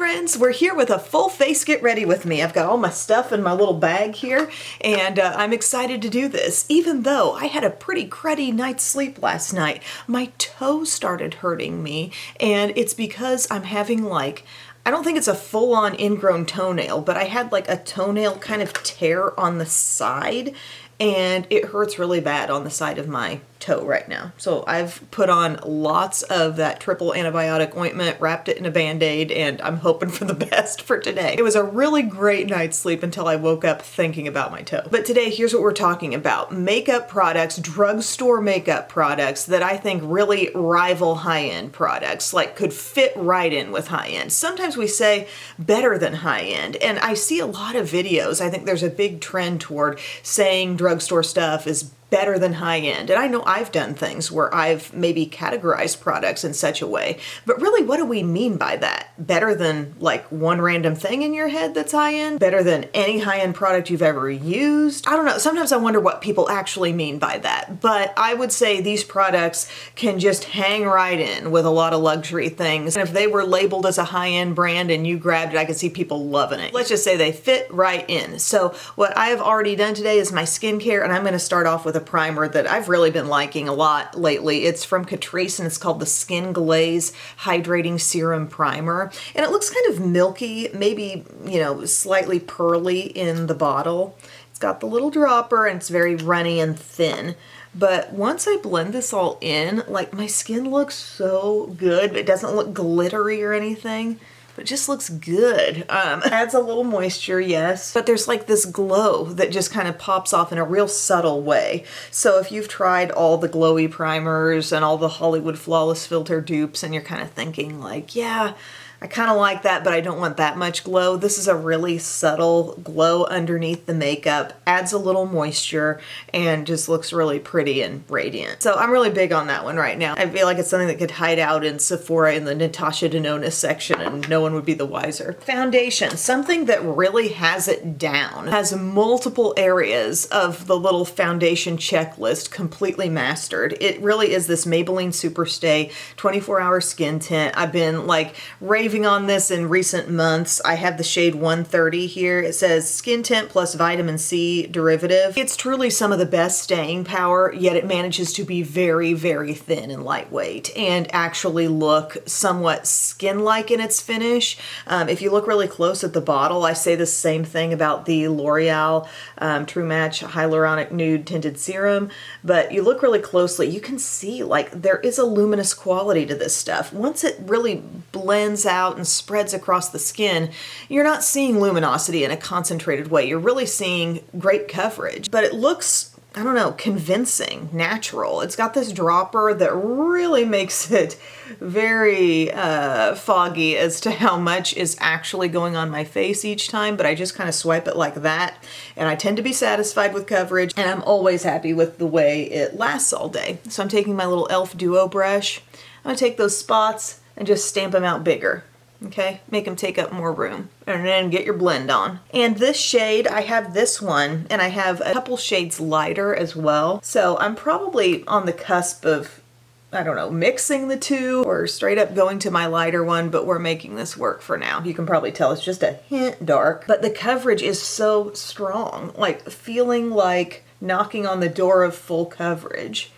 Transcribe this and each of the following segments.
friends, we're here with a full face get ready with me. I've got all my stuff in my little bag here, and I'm excited to do this. Even though I had a pretty cruddy night's sleep last night, my toe started hurting me, and it's because I'm having like, I don't think it's a full-on ingrown toenail, but I had like a toenail kind of tear on the side, and it hurts really bad on the side of my toe right now. So I've put on lots of that triple antibiotic ointment, wrapped it in a Band-Aid, and I'm hoping for the best for today. It was a really great night's sleep until I woke up thinking about my toe. But today, here's what we're talking about. Makeup products, drugstore makeup products that I think really rival high-end products, like could fit right in with high-end. Sometimes we say better than high-end, and I see a lot of videos. I think there's a big trend toward saying drugstore stuff is better than high-end. And I know I've done things where I've maybe categorized products in such a way, but really what do we mean by that? Better than like one random thing in your head that's high-end? Better than any high-end product you've ever used? I don't know. Sometimes I wonder what people actually mean by that, but I would say these products can just hang right in with a lot of luxury things. And if they were labeled as a high-end brand and you grabbed it, I could see people loving it. Let's just say they fit right in. So what I have already done today is my skincare, and I'm going to start off with a primer that I've really been liking a lot lately. It's from Catrice and it's called the Skin Glaze Hydrating Serum Primer. And it looks kind of milky, maybe, you know, slightly pearly in the bottle. It's got the little dropper and it's very runny and thin. But once I blend this all in, like my skin looks so good. It doesn't look glittery or anything. It just looks good. Adds a little moisture, yes, but there's like this glow that just kind of pops off in a real subtle way. So if you've tried all the glowy primers and all the Hollywood Flawless Filter dupes and you're kind of thinking like, yeah, I kind of like that, but I don't want that much glow. This is a really subtle glow underneath the makeup, adds a little moisture, and just looks really pretty and radiant. So I'm really big on that one right now. I feel like it's something that could hide out in Sephora in the Natasha Denona section and no one would be the wiser. Foundation, something that really has it down. Has multiple areas of the little foundation checklist completely mastered. It really is this Maybelline Superstay 24-hour skin tint. I've been like raving on this in recent months. I have the shade 130 here. It says skin tint plus vitamin C derivative. It's truly some of the best staying power, yet it manages to be very, very thin and lightweight and actually look somewhat skin-like in its finish. If you look really close at the bottle, I say the same thing about the L'Oreal True Match Hyaluronic Nude Tinted Serum, but you look really closely, you can see like there is a luminous quality to this stuff. Once it really blends out and spreads across the skin, you're not seeing luminosity in a concentrated way. You're really seeing great coverage, but it looks, I don't know, convincing, natural. It's got this dropper that really makes it very foggy as to how much is actually going on my face each time, but I just kind of swipe it like that, and I tend to be satisfied with coverage, and I'm always happy with the way it lasts all day. So I'm taking my little e.l.f. Duo brush. I'm gonna take those spots and just stamp them out bigger. Okay, make them take up more room, and then get your blend on. And this shade, I have this one, and I have a couple shades lighter as well. So I'm probably on the cusp of, I don't know, mixing the two or straight up going to my lighter one, but we're making this work for now. You can probably tell it's just a hint dark, but the coverage is so strong, like feeling like knocking on the door of full coverage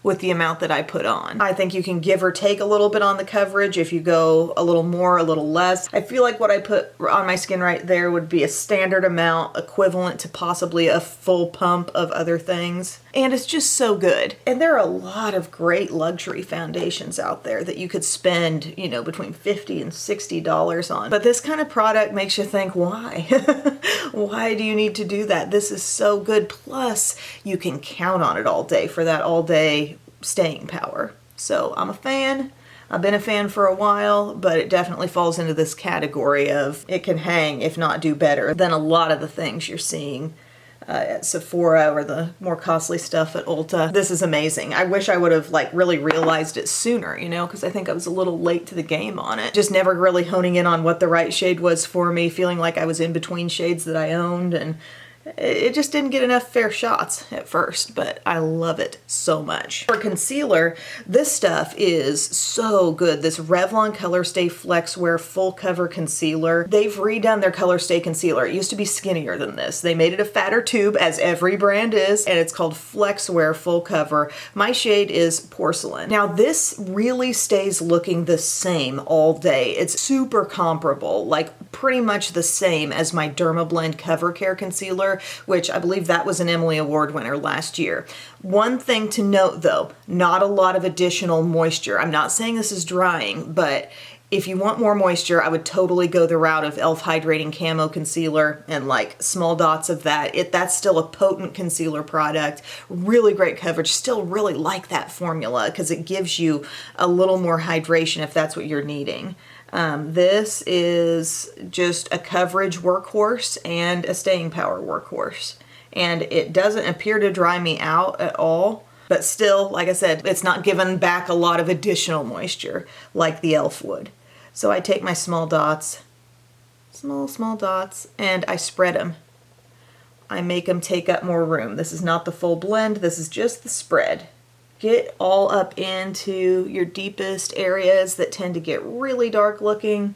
with the amount that I put on. I think you can give or take a little bit on the coverage if you go a little more, a little less. I feel like what I put on my skin right there would be a standard amount equivalent to possibly a full pump of other things. And it's just so good. And there are a lot of great luxury foundations out there that you could spend, you know, between $50 and $60 on. But this kind of product makes you think, why? Why do you need to do that? This is so good. Plus, you can count on it all day for that all day staying power. So I'm a fan. I've been a fan for a while, but it definitely falls into this category of it can hang, if not do better, than a lot of the things you're seeing at Sephora or the more costly stuff at Ulta. This is amazing. I wish I would have like really realized it sooner, you know, because I think I was a little late to the game on it. Just never really honing in on what the right shade was for me, feeling like I was in between shades that I owned, and it just didn't get enough fair shots at first, but I love it so much. For concealer, this stuff is so good. This Revlon Color Stay Flex Wear Full Cover Concealer. They've redone their Color Stay Concealer. It used to be skinnier than this. They made it a fatter tube, as every brand is, and it's called Flex Wear Full Cover. My shade is Porcelain. Now this really stays looking the same all day. It's super comparable, like pretty much the same as my Dermablend Cover Care Concealer, which I believe that was an Emily Award winner last year. One thing to note though, not a lot of additional moisture. I'm not saying this is drying, but if you want more moisture, I would totally go the route of e.l.f. Hydrating Camo Concealer and like small dots of that. That's still a potent concealer product. Really great coverage. Still really like that formula because it gives you a little more hydration if that's what you're needing. This is just a coverage workhorse and a staying power workhorse. And it doesn't appear to dry me out at all. But still, like I said, it's not giving back a lot of additional moisture like the e.l.f. would. So I take my small dots, small dots, and I spread them. I make them take up more room. This is not the full blend, this is just the spread. Get all up into your deepest areas that tend to get really dark looking.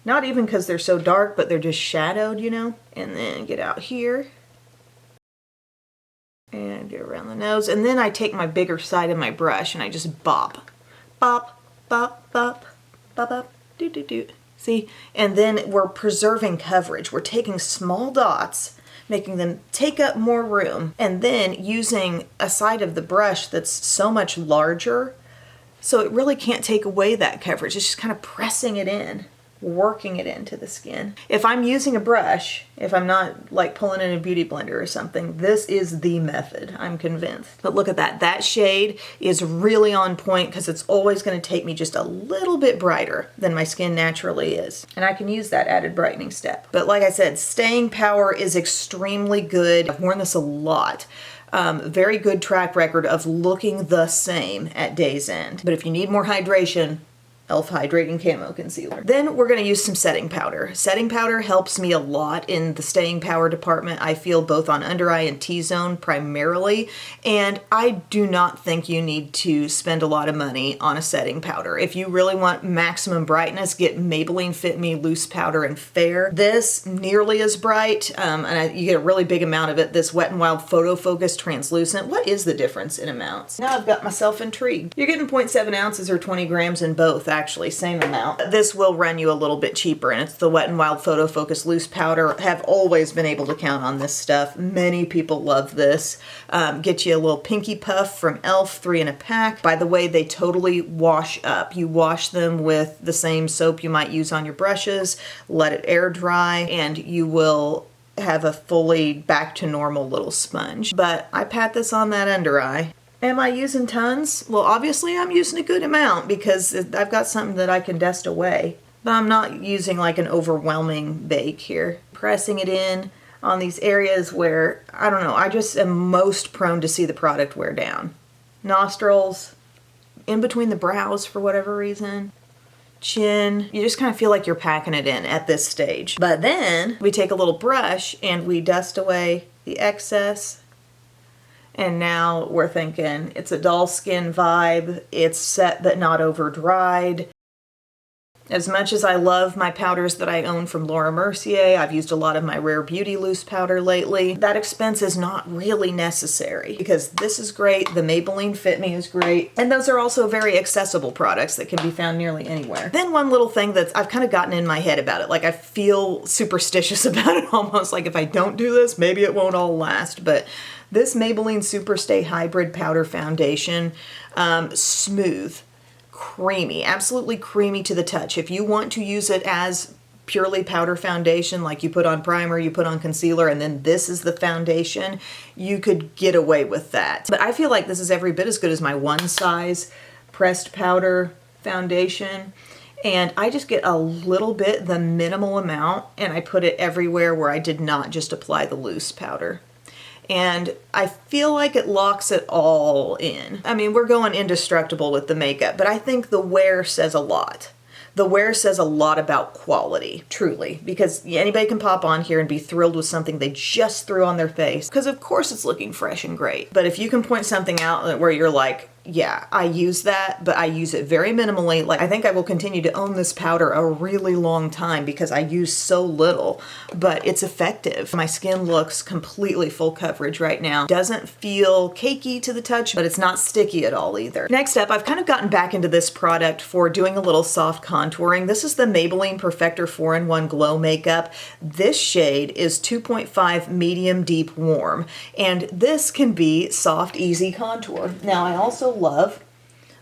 Not even because they're so dark, but they're just shadowed, you know? And then get out here. And get around the nose. And then I take my bigger side of my brush and I just bop. Bop, bop, bop, bop, bop, do, do, do. See? And then we're preserving coverage. We're taking small dots, making them take up more room, and then using a side of the brush that's so much larger, so it really can't take away that coverage. It's just kind of pressing it in, working it into the skin. If I'm using a brush, if I'm not like pulling in a beauty blender or something, this is the method, I'm convinced. But look at that. That shade is really on point because it's always going to take me just a little bit brighter than my skin naturally is. And I can use that added brightening step. But like I said, staying power is extremely good. I've worn this a lot. Very good track record of looking the same at day's end. But if you need more hydration, e.l.f. Hydrating Camo Concealer. Then we're going to use some setting powder. Setting powder helps me a lot in the staying power department. I feel both on under eye and T-zone primarily, and I do not think you need to spend a lot of money on a setting powder. If you really want maximum brightness, get Maybelline Fit Me Loose Powder in Fair. This nearly as bright, and you get a really big amount of it. This Wet n Wild Photo Focus Translucent. What is the difference in amounts? Now I've got myself intrigued. You're getting 0.7 ounces or 20 grams in both, actually, same amount. This will run you a little bit cheaper, and it's the Wet n Wild Photo Focus Loose Powder. Have always been able to count on this stuff. Many people love this. Get you a little pinky puff from e.l.f., 3 in a pack. By the way, they totally wash up. You wash them with the same soap you might use on your brushes, let it air dry, and you will have a fully back to normal little sponge. But I pat this on that under eye. Am I using tons? Well, obviously I'm using a good amount because I've got something that I can dust away. But I'm not using like an overwhelming bake here. Pressing it in on these areas where, I don't know, I just am most prone to see the product wear down. Nostrils, in between the brows for whatever reason. Chin, you just kind of feel like you're packing it in at this stage. But then we take a little brush and we dust away the excess. And now we're thinking it's a dull skin vibe, it's set but not over dried. As much as I love my powders that I own from Laura Mercier, I've used a lot of my Rare Beauty loose powder lately. That expense is not really necessary because this is great, the Maybelline Fit Me is great, and those are also very accessible products that can be found nearly anywhere. Then one little thing that I've kind of gotten in my head about it, like I feel superstitious about it almost, like if I don't do this, maybe it won't all last, but this Maybelline Superstay Hybrid Powder Foundation, smooth, creamy, absolutely creamy to the touch. If you want to use it as purely powder foundation, like you put on primer, you put on concealer, and then this is the foundation, you could get away with that. But I feel like this is every bit as good as my One Size pressed powder foundation. And I just get a little bit, the minimal amount, and I put it everywhere where I did not just apply the loose powder. And I feel like it locks it all in. I mean, we're going indestructible with the makeup, but I think the wear says a lot. The wear says a lot about quality, truly, because anybody can pop on here and be thrilled with something they just threw on their face, because of course it's looking fresh and great. But if you can point something out where you're like, yeah, I use that, but I use it very minimally. Like, I think I will continue to own this powder a really long time because I use so little, but it's effective. My skin looks completely full coverage right now. Doesn't feel cakey to the touch, but it's not sticky at all either. Next up, I've kind of gotten back into this product for doing a little soft contouring. This is the Maybelline Perfector 4-in-1 Glow Makeup. This shade is 2.5 medium deep warm, and this can be soft, easy contour. Now, I also love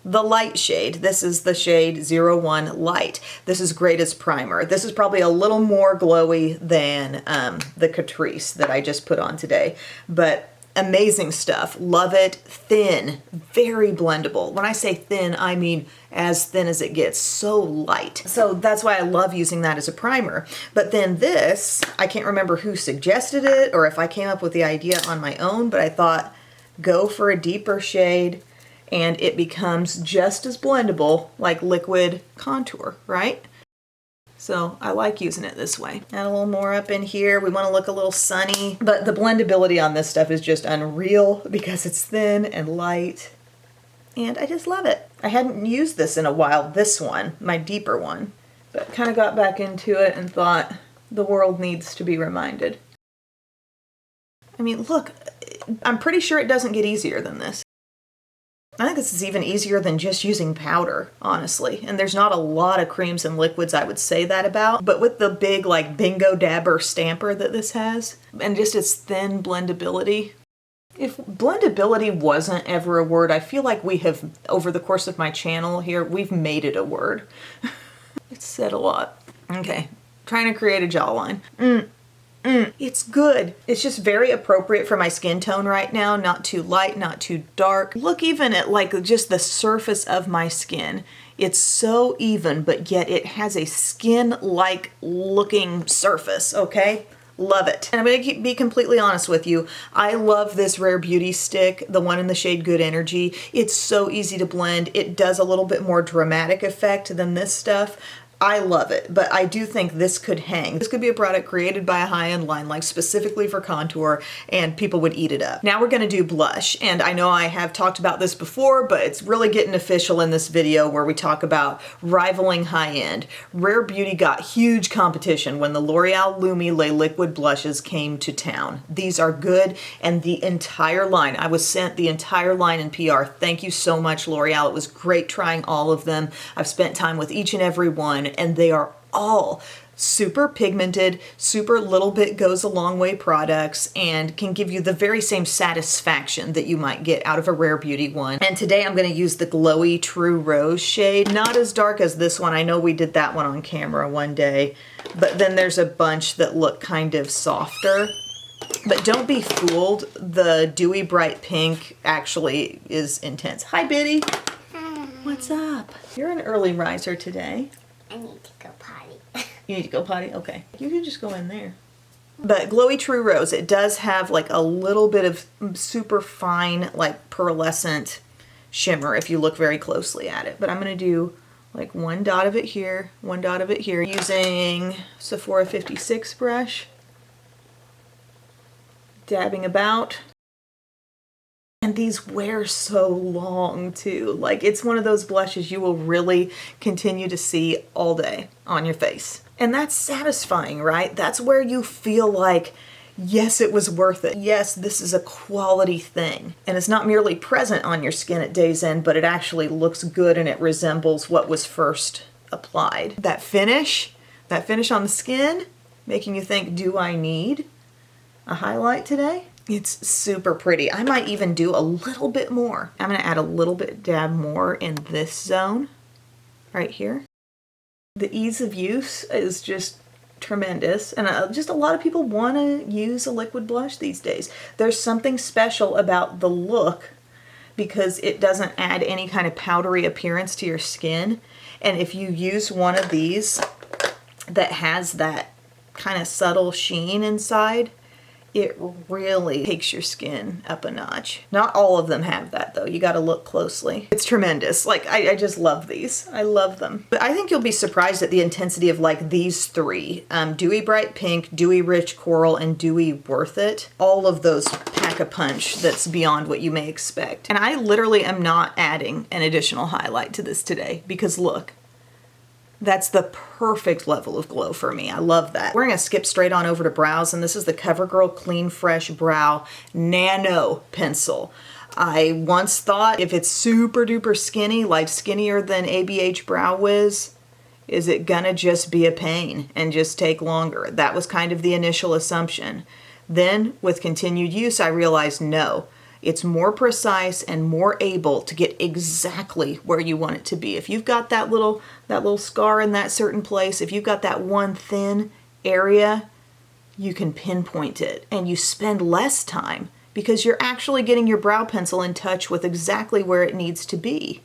the light shade. This is the shade 01 Light. This is great as primer. This is probably a little more glowy than the Catrice that I just put on today, but amazing stuff. Love it. Thin, very blendable. When I say thin, I mean as thin as it gets, so light. So that's why I love using that as a primer. But then this, I can't remember who suggested it or if I came up with the idea on my own, but I thought, go for a deeper shade and it becomes just as blendable like liquid contour, right? So I like using it this way. Add a little more up in here. We want to look a little sunny, but the blendability on this stuff is just unreal because it's thin and light, and I just love it. I hadn't used this in a while, this one, my deeper one, but kind of got back into it and thought the world needs to be reminded. I mean, look, I'm pretty sure it doesn't get easier than this. I think this is even easier than just using powder, honestly. And there's not a lot of creams and liquids I would say that about. But with the big, like, bingo dabber stamper that this has, and just its thin blendability. If blendability wasn't ever a word, I feel like we have, over the course of my channel here, we've made it a word. It's said a lot. Okay, trying to create a jawline. It's good. It's just very appropriate for my skin tone right now. Not too light, not too dark. Look even at like just the surface of my skin. It's so even, but yet it has a skin-like looking surface, okay? Love it. And I'm gonna be completely honest with you. I love this Rare Beauty stick, the one in the shade Good Energy. It's so easy to blend. It does a little bit more dramatic effect than this stuff. I love it, but I do think this could hang. This could be a product created by a high-end line, like specifically for contour, and people would eat it up. Now we're gonna do blush, and I know I have talked about this before, but it's really getting official in this video where we talk about rivaling high-end. Rare Beauty got huge competition when the L'Oreal Lumi Le Liquid blushes came to town. These are good, and the entire line, I was sent the entire line in PR. Thank you so much, L'Oreal. It was great trying all of them. I've spent time with each and every one, and they are all super pigmented, super little bit goes a long way products, and can give you the very same satisfaction that you might get out of a Rare Beauty one. And today I'm going to use the Glowy True Rose shade. Not as dark as this one. I know we did that one on camera one day, but then there's a bunch that look kind of softer. But don't be fooled. The dewy bright pink actually is intense. Hi, Biddy. Hi. What's up? You're an early riser today. I need to go potty. You need to go potty? Okay. You can just go in there. But Glowy True Rose, it does have like a little bit of super fine, like pearlescent shimmer if you look very closely at it. But I'm going to do like one dot of it here, one dot of it here, using Sephora 56 brush. Dabbing about. And these wear so long too. Like, it's one of those blushes you will really continue to see all day on your face. And that's satisfying, right? That's where you feel like, yes, it was worth it. Yes, this is a quality thing. And it's not merely present on your skin at day's end, but it actually looks good and it resembles what was first applied. That finish on the skin, making you think, do I need a highlight today? It's super pretty. I might even do a little bit more. I'm going to add a little bit dab more in this zone right here. The ease of use is just tremendous, and just a lot of people want to use a liquid blush these days. There's something special about the look because it doesn't add any kind of powdery appearance to your skin. And if you use one of these that has that kind of subtle sheen inside, It really takes your skin up a notch. Not all of them have that though. You got to look closely. It's tremendous. Like I just love these. I love them. But I think you'll be surprised at the intensity of like these three. Dewy Bright Pink, Dewy Rich Coral, and Dewy Worth It. All of those pack a punch that's beyond what you may expect. And I literally am not adding an additional highlight to this today because look, that's the perfect level of glow for me. I love that. We're gonna skip straight on over to brows, and this is the CoverGirl Clean Fresh Brow Nano Pencil. I once thought if it's super duper skinny, like skinnier than ABH Brow Wiz, is it gonna just be a pain and just take longer? That was kind of the initial assumption. Then with continued use, I realized no. It's more precise and more able to get exactly where you want it to be. If you've got that little scar in that certain place, if you've got that one thin area, you can pinpoint it and you spend less time because you're actually getting your brow pencil in touch with exactly where it needs to be.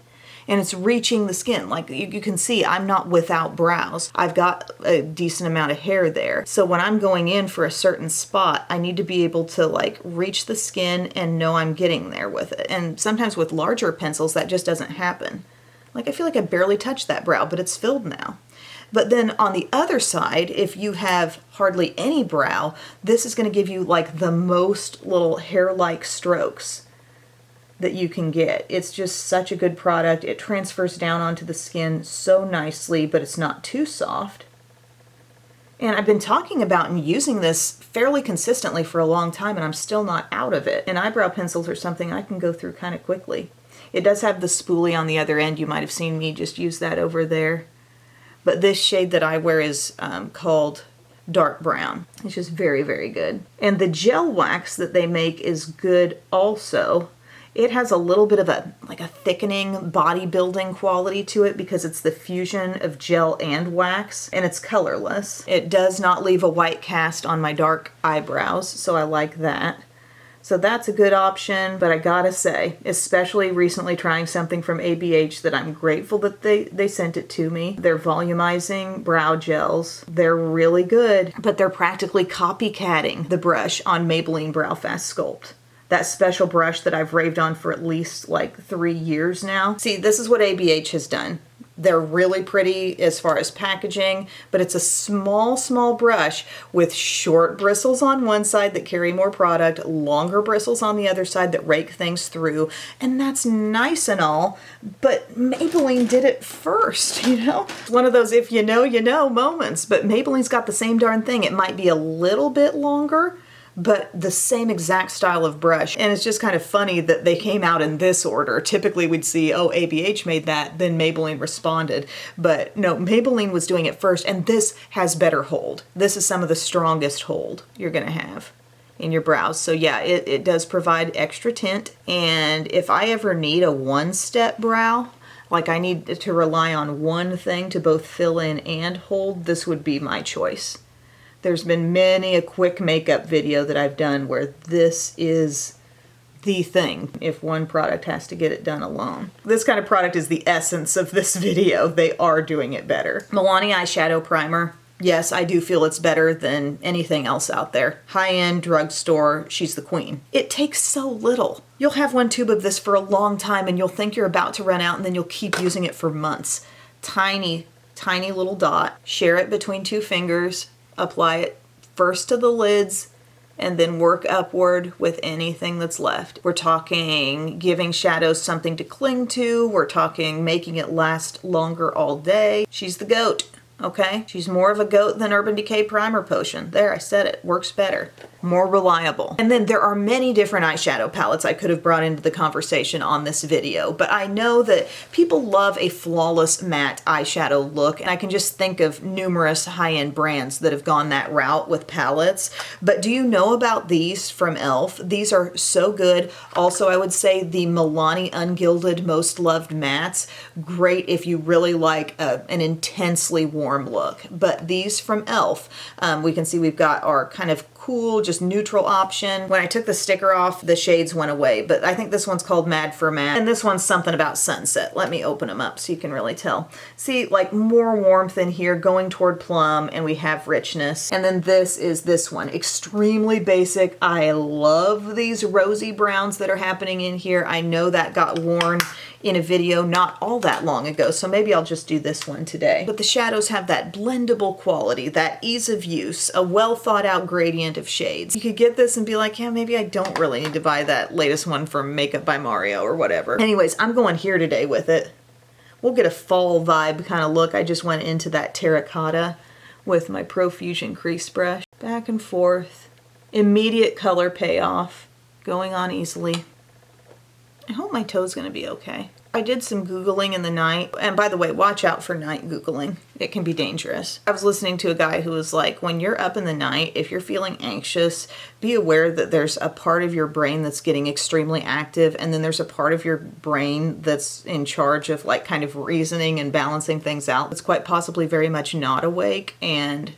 And it's reaching the skin. Like you can see, I'm not without brows. I've got a decent amount of hair there. So when I'm going in for a certain spot, I need to be able to like reach the skin and know I'm getting there with it. And sometimes with larger pencils, that just doesn't happen. Like I feel like I barely touched that brow, but it's filled now. But then on the other side, if you have hardly any brow, this is going to give you like the most little hair-like strokes that you can get. It's just such a good product. It transfers down onto the skin so nicely, but it's not too soft. And I've been talking about and using this fairly consistently for a long time, and I'm still not out of it. And eyebrow pencils are something I can go through kind of quickly. It does have the spoolie on the other end. You might have seen me just use that over there. But this shade that I wear is called Dark Brown. It's just very, very good. And the gel wax that they make is good also. It has a little bit of a thickening, bodybuilding quality to it because it's the fusion of gel and wax, and it's colorless. It does not leave a white cast on my dark eyebrows, so I like that. So that's a good option, but I gotta say, especially recently trying something from ABH that I'm grateful that they sent it to me. They're volumizing brow gels. They're really good, but they're practically copycatting the brush on Maybelline Brow Fast Sculpt. That special brush that I've raved on for at least like 3 years now. See, this is what ABH has done. They're really pretty as far as packaging, but it's a small brush with short bristles on one side that carry more product, longer bristles on the other side that rake things through, and that's nice and all, but Maybelline did it first, you know? It's one of those if you know moments, but Maybelline's got the same darn thing. It might be a little bit longer, but the same exact style of brush. And it's just kind of funny that they came out in this order. Typically we'd see, oh, ABH made that, then Maybelline responded. But no, Maybelline was doing it first, and this has better hold. This is some of the strongest hold you're gonna have in your brows. So yeah, it does provide extra tint. And if I ever need a one-step brow, like I need to rely on one thing to both fill in and hold, this would be my choice. There's been many a quick makeup video that I've done where this is the thing if one product has to get it done alone. This kind of product is the essence of this video. They are doing it better. Milani Eyeshadow Primer. Yes, I do feel it's better than anything else out there. High-end drugstore, she's the queen. It takes so little. You'll have one tube of this for a long time and you'll think you're about to run out and then you'll keep using it for months. Tiny, tiny little dot. Share it between two fingers. Apply it first to the lids and then work upward with anything that's left. We're talking giving shadows something to cling to. We're talking making it last longer all day. She's the GOAT, okay? She's more of a GOAT than Urban Decay Primer Potion. There, I said it. Works better. More reliable. And then there are many different eyeshadow palettes I could have brought into the conversation on this video, but I know that people love a flawless matte eyeshadow look, and I can just think of numerous high-end brands that have gone that route with palettes. But do you know about these from e.l.f.? These are so good. Also, I would say the Milani Ungilded Most Loved Mattes, great if you really like an intensely warm look. But these from e.l.f., we can see we've got our kind of cool, just just neutral option. When I took the sticker off, the shades went away, but I think this one's called Mad for Matte, and this one's something about sunset. Let me open them up so you can really tell. See, like more warmth in here going toward plum, and we have richness. And then this is this one, extremely basic. I love these rosy browns that are happening in here. I know that got worn in a video not all that long ago, so maybe I'll just do this one today. But the shadows have that blendable quality, that ease of use, a well thought out gradient of shades. You could get this and be like, yeah, maybe I don't really need to buy that latest one from Makeup by Mario or whatever. Anyways, I'm going here today with it. We'll get a fall vibe kind of look. I just went into that terracotta with my Profusion crease brush. Back and forth. Immediate color payoff. Going on easily. I hope my toe's gonna be okay. I did some Googling in the night, and by the way, watch out for night Googling. It can be dangerous. I was listening to a guy who was like, when you're up in the night, if you're feeling anxious, be aware that there's a part of your brain that's getting extremely active, and then there's a part of your brain that's in charge of like kind of reasoning and balancing things out. It's quite possibly very much not awake, and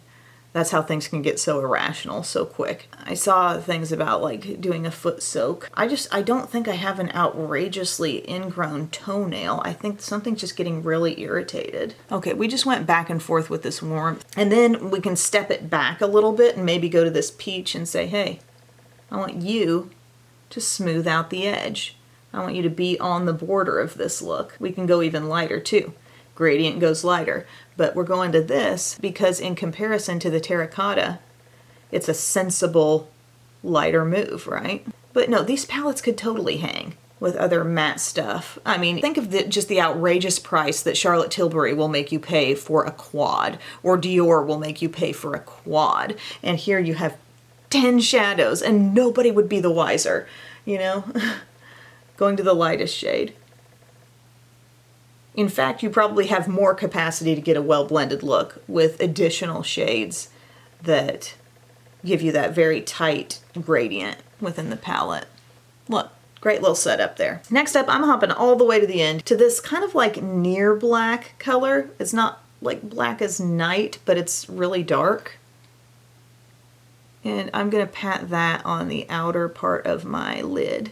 that's how things can get so irrational so quick. I saw things about like doing a foot soak. I don't think I have an outrageously ingrown toenail. I think something's just getting really irritated. Okay, we just went back and forth with this warmth. And then we can step it back a little bit and maybe go to this peach and say, hey, I want you to smooth out the edge. I want you to be on the border of this look. We can go even lighter too. Gradient goes lighter, but we're going to this because in comparison to the terracotta, it's a sensible lighter move, right? But no, these palettes could totally hang with other matte stuff. I mean, think of just the outrageous price that Charlotte Tilbury will make you pay for a quad, or Dior will make you pay for a quad. And here you have 10 shadows and nobody would be the wiser, you know? Going to the lightest shade. In fact, you probably have more capacity to get a well-blended look with additional shades that give you that very tight gradient within the palette. Look, great little setup there. Next up, I'm hopping all the way to the end to this kind of like near black color. It's not like black as night, but it's really dark. And I'm gonna pat that on the outer part of my lid.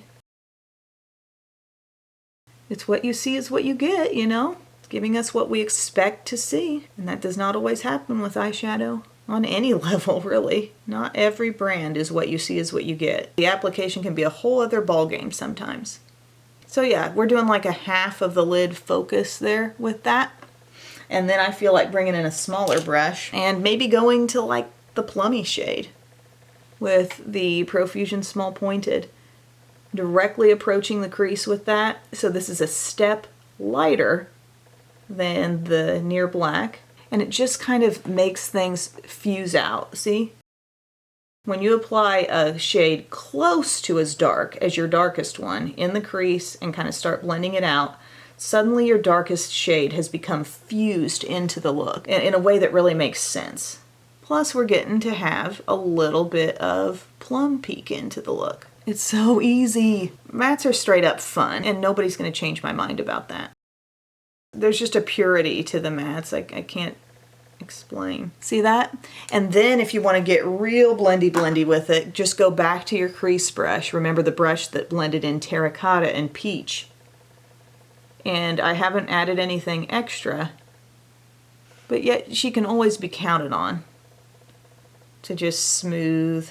It's what you see is what you get, you know? It's giving us what we expect to see. And that does not always happen with eyeshadow on any level, really. Not every brand is what you see is what you get. The application can be a whole other ballgame sometimes. So yeah, we're doing like a half of the lid focus there with that. And then I feel like bringing in a smaller brush and maybe going to like the plummy shade with the Profusion Small Pointed. Directly approaching the crease with that. So this is a step lighter than the near black. And it just kind of makes things fuse out, see? When you apply a shade close to as dark as your darkest one in the crease and kind of start blending it out, suddenly your darkest shade has become fused into the look in a way that really makes sense. Plus we're getting to have a little bit of plum peek into the look. It's so easy. Mattes are straight up fun, and nobody's going to change my mind about that. There's just a purity to the mattes I can't explain. See that? And then if you want to get real blendy with it, just go back to your crease brush. Remember the brush that blended in terracotta and peach. And I haven't added anything extra, but yet she can always be counted on to just smooth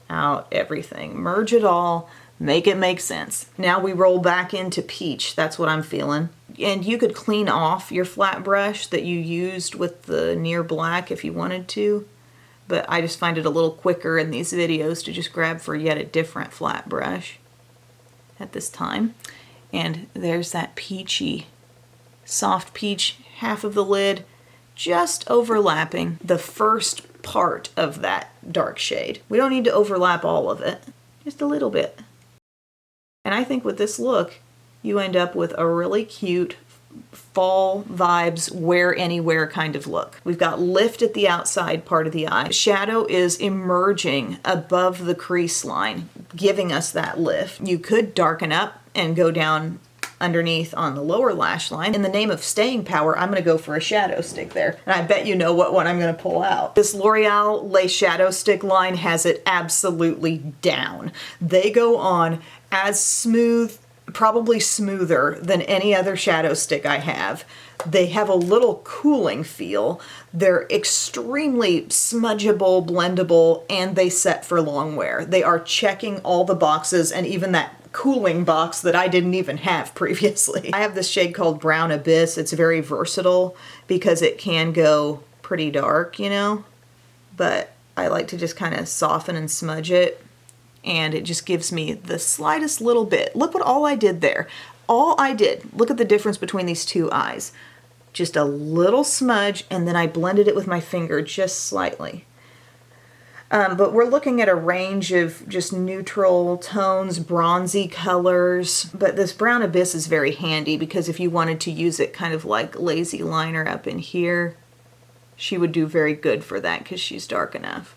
out everything. Merge it all, make it make sense. Now we roll back into peach. That's what I'm feeling. And you could clean off your flat brush that you used with the near black if you wanted to, but I just find it a little quicker in these videos to just grab for yet a different flat brush at this time. And there's that peachy, soft peach, half of the lid, just overlapping the first part of that dark shade. We don't need to overlap all of it, just a little bit. And I think with this look, you end up with a really cute fall vibes, wear anywhere kind of look. We've got lift at the outside part of the eye. Shadow is emerging above the crease line, giving us that lift. You could darken up and go down underneath on the lower lash line. In the name of staying power, I'm gonna go for a shadow stick there. And I bet you know what one I'm gonna pull out. This L'Oreal Lace Shadow Stick line has it absolutely down. They go on as smooth, probably smoother than any other shadow stick I have. They have a little cooling feel. They're extremely smudgeable, blendable, and they set for long wear. They are checking all the boxes, and even that cooling box that I didn't even have previously. I have this shade called Brown Abyss. It's very versatile because it can go pretty dark, you know, but I like to just kind of soften and smudge it, and it just gives me the slightest little bit. Look what all I did there. All I did, look at the difference between these two eyes. Just a little smudge, and then I blended it with my finger just slightly. But we're looking at a range of just neutral tones, bronzy colors. But this Brown Abyss is very handy because if you wanted to use it kind of like lazy liner up in here, she would do very good for that because she's dark enough.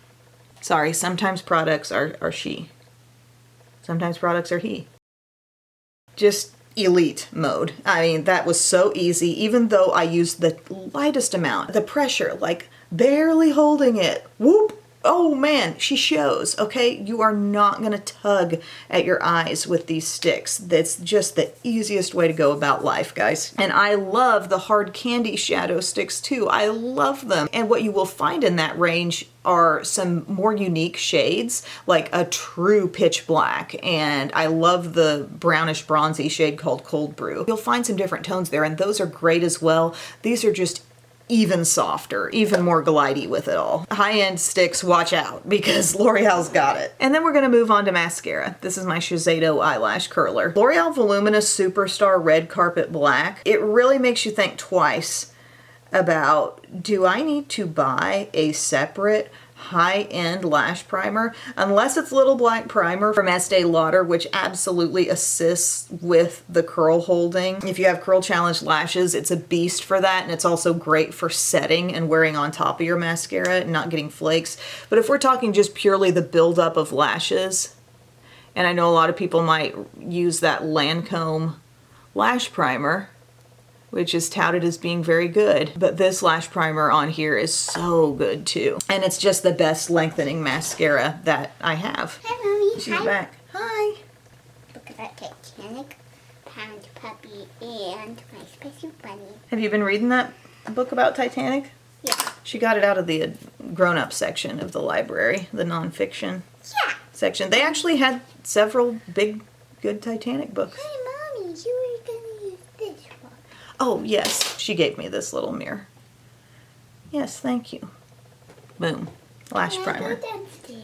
Sorry, sometimes products are she. Sometimes products are he. Just elite mode. I mean, that was so easy, even though I used the lightest amount. The pressure, like barely holding it. Whoop! Oh man, she shows, okay? You are not gonna tug at your eyes with these sticks. That's just the easiest way to go about life, guys. And I love the hard candy shadow sticks too. I love them. And what you will find in that range are some more unique shades, like a true pitch black, and I love the brownish bronzy shade called Cold Brew. You'll find some different tones there, and those are great as well. These are just even softer, even more glidey with it all. High-end sticks, watch out, because L'Oreal's got it. And then we're gonna move on to mascara. This is my Shiseido eyelash curler. L'Oreal Voluminous Superstar Red Carpet Black. It really makes you think twice about, do I need to buy a separate high-end lash primer? Unless it's Little Black Primer from Estee Lauder, which absolutely assists with the curl holding. If you have curl challenged lashes, it's a beast for that, and it's also great for setting and wearing on top of your mascara and not getting flakes. But if we're talking just purely the buildup of lashes, and I know a lot of people might use that Lancome lash primer, which is touted as being very good. But this lash primer on here is so good too. And it's just the best lengthening mascara that I have. Hi, Mommy. She's Hi. back. Hi. Look at that Titanic, Pound Puppy, and my special bunny. Have you been reading that book about Titanic? Yeah. She got it out of the grown-up section of the library, the nonfiction section. They actually had several big, good Titanic books. Hi, Mommy. You were going to use this one. Oh, yes. She gave me this little mirror. Yes, thank you. Boom. Lash Can I primer. go downstairs?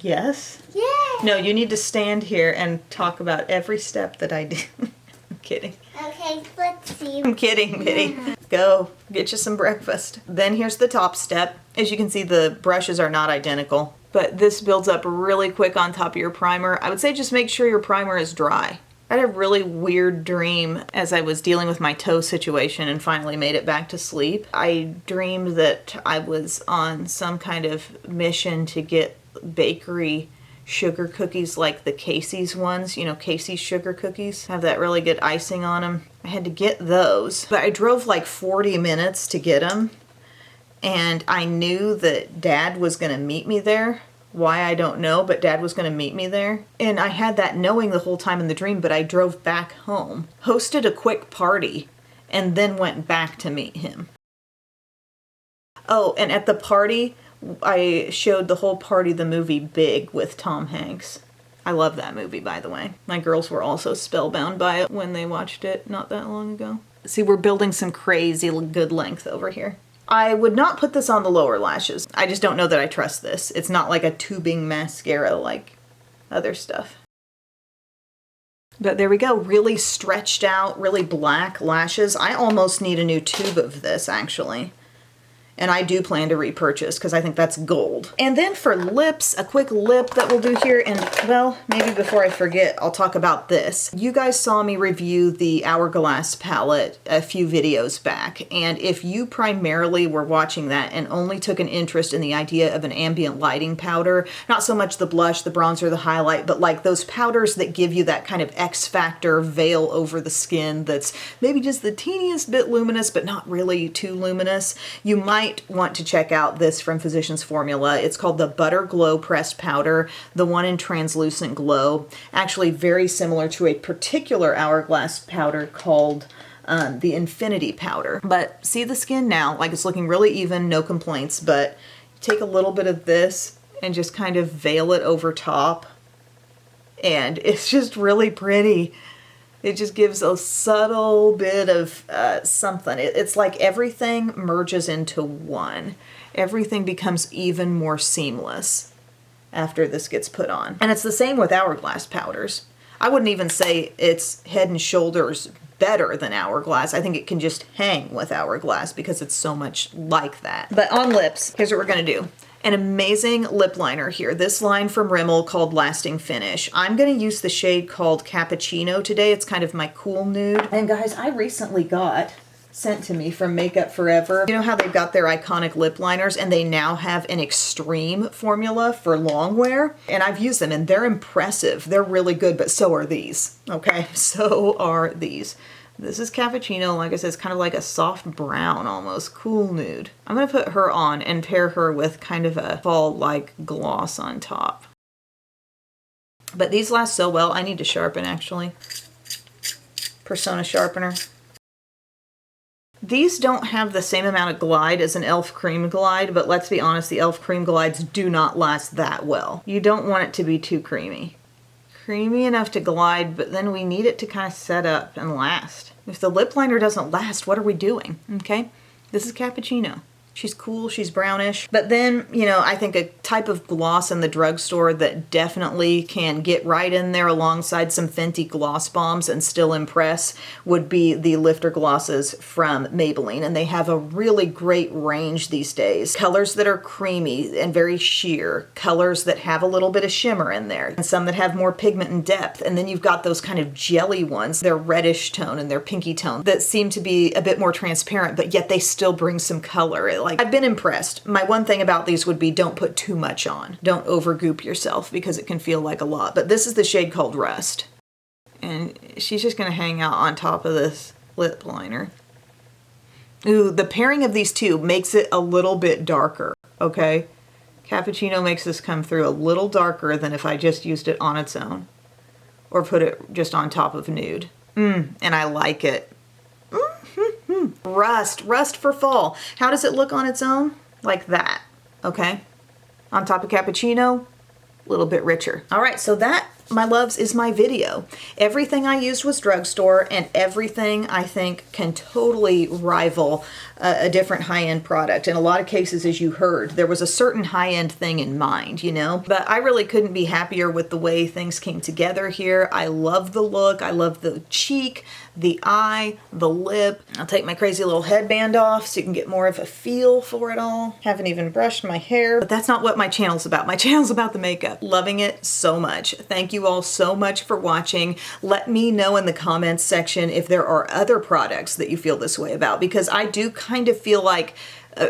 Yes? Yeah. No, you need to stand here and talk about every step that I do. I'm kidding. Okay, let's see. I'm kidding, Biddy. Go get you some breakfast. Then here's the top step. As you can see, the brushes are not identical, but this builds up really quick on top of your primer. I would say just make sure your primer is dry. I had a really weird dream as I was dealing with my toe situation and finally made it back to sleep. I dreamed that I was on some kind of mission to get bakery sugar cookies like the Casey's ones, you know, Casey's sugar cookies have that really good icing on them. I had to get those, but I drove like 40 minutes to get them, and I knew that Dad was going to meet me there. Why, I don't know, but Dad was going to meet me there. And I had that knowing the whole time in the dream, but I drove back home, hosted a quick party, and then went back to meet him. Oh, and at the party, I showed the whole party the movie Big with Tom Hanks. I love that movie, by the way. My girls were also spellbound by it when they watched it not that long ago. See, we're building some crazy good length over here. I would not put this on the lower lashes. I just don't know that I trust this. It's not like a tubing mascara like other stuff. But there we go, really stretched out, really black lashes. I almost need a new tube of this, actually. And I do plan to repurchase because I think that's gold. And then for lips, a quick lip that we'll do here. And well, maybe before I forget, I'll talk about this. You guys saw me review the Hourglass palette a few videos back. And if you primarily were watching that and only took an interest in the idea of an ambient lighting powder, not so much the blush, the bronzer, the highlight, but like those powders that give you that kind of X factor veil over the skin that's maybe just the teeniest bit luminous, but not really too luminous, you might want to check out this from Physicians Formula. It's called the Butter Glow Pressed Powder, the one in Translucent Glow. Actually very similar to a particular Hourglass powder called the Infinity Powder. But see the skin now, like it's looking really even, no complaints, but take a little bit of this and just kind of veil it over top. And it's just really pretty. It just gives a subtle bit of something. It's like everything merges into one. Everything becomes even more seamless after this gets put on. And it's the same with Hourglass powders. I wouldn't even say it's head and shoulders better than Hourglass. I think it can just hang with Hourglass because it's so much like that. But on lips, here's what we're gonna do. An amazing lip liner here. This line from Rimmel called Lasting Finish. I'm going to use the shade called Cappuccino today. It's kind of my cool nude. And guys, I recently got sent to me from Makeup Forever. You know how they've got their iconic lip liners and they now have an extreme formula for long wear? And I've used them and they're impressive. They're really good, but so are these, okay? So are these. This is Cappuccino, like I said, it's kind of like a soft brown almost, cool nude. I'm gonna put her on and pair her with kind of a fall-like gloss on top. But these last so well, I need to sharpen actually. Persona sharpener. These don't have the same amount of glide as an e.l.f. Cream Glide, but let's be honest, the e.l.f. Cream Glides do not last that well. You don't want it to be too creamy. Creamy enough to glide, but then we need it to kind of set up and last. If the lip liner doesn't last, what are we doing? Okay, this is Cappuccino. She's cool, she's brownish. But then, you know, I think a type of gloss in the drugstore that definitely can get right in there alongside some Fenty gloss bombs and still impress would be the Lifter glosses from Maybelline. And they have a really great range these days. Colors that are creamy and very sheer. Colors that have a little bit of shimmer in there. And some that have more pigment and depth. And then you've got those kind of jelly ones. They're reddish tone and they're pinky tone that seem to be a bit more transparent, but yet they still bring some color. Like, I've been impressed. My one thing about these would be don't put too much on. Don't overgoop yourself because it can feel like a lot. But this is the shade called Rust. And she's just gonna hang out on top of this lip liner. Ooh, the pairing of these two makes it a little bit darker, okay? Cappuccino makes this come through a little darker than if I just used it on its own. Or put it just on top of Nude. And I like it. Rust for fall. How does it look on its own? Like that, okay? On top of Cappuccino, a little bit richer. All right, so that, my loves, is my video. Everything I used was drugstore, and everything I think can totally rival a different high-end product. In a lot of cases, as you heard, there was a certain high-end thing in mind, you know? But I really couldn't be happier with the way things came together here. I love the look. I love the cheek, the eye, the lip. I'll take my crazy little headband off so you can get more of a feel for it all. Haven't even brushed my hair, but that's not what my channel's about. My channel's about the makeup. Loving it so much. Thank you all so much for watching. Let me know in the comments section if there are other products that you feel this way about, because I do kind of feel like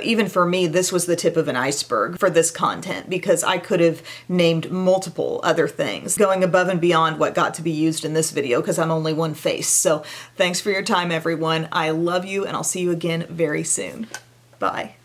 even for me, this was the tip of an iceberg for this content, because I could have named multiple other things going above and beyond what got to be used in this video, because I'm only one face. So thanks for your time, everyone. I love you, and I'll see you again very soon. Bye.